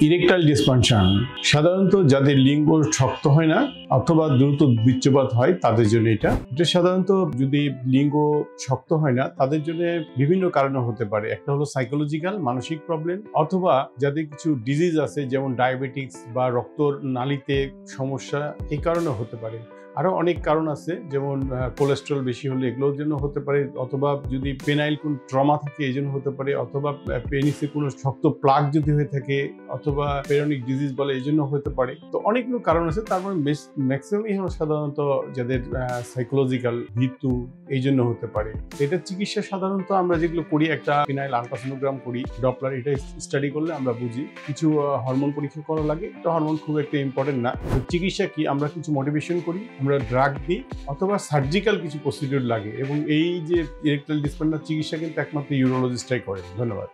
Erectile dysfunction সাধারণত যাদের লিঙ্গ শক্ত হয় না অথবা দ্রুত বীর্যপাত হয় তাদের জন্য এটা সাধারণত যদি লিঙ্গ শক্ত হয় না তাদের জন্য বিভিন্ন কারণে হতে পারে। একটা হলো সাইকোলজিক্যাল, মানসিক প্রবলেম, অথবা যাদের কিছু ডিজিজ আছে যেমন ডায়াবেটিক্স বা রক্তর নালীতে সমস্যা, এই কারণে হতে পারে। আরো অনেক কারণ আছে, যেমন কোলেস্ট্রল বেশি হলে এগুলোর জন্য হতে পারে, অথবা যদি পেনাইল কোন ট্রমা থাকে এই জন্য হতে পারে, অথবা পেনিসে কোনো শক্ত প্লাগ যদি হয়ে থাকে, অথবা পেরোনিক ডিজিজ বলে এই জন্য হতে পারে। তো অনেকগুলো কারণ আছে, তারপর ম্যাক্সিমামই হলো সাধারণত যাদের সাইকোলজিক্যাল মৃত্যু এই জন্য হতে পারে। এটার চিকিৎসা সাধারণত আমরা যেগুলো করি, একটা ফিনাইল আল্ট্রাসোনোগ্রাম করি, ডপলার, এটা স্টাডি করলে আমরা বুঝি। কিছু হরমোন পরীক্ষা করা লাগে, তো হরমোন খুব একটা ইম্পর্টেন্ট না। চিকিৎসা কি, আমরা কিছু মোটিভেশন করি, আমরা ড্রাগ দিই, অথবা সার্জিক্যাল কিছু প্রসিডিউর লাগে। এবং এই যে ইরেকটাইল ডিসফাংশন চিকিৎসা কিন্তু একমাত্র ইউরোলজিস্টরাই করেন। ধন্যবাদ।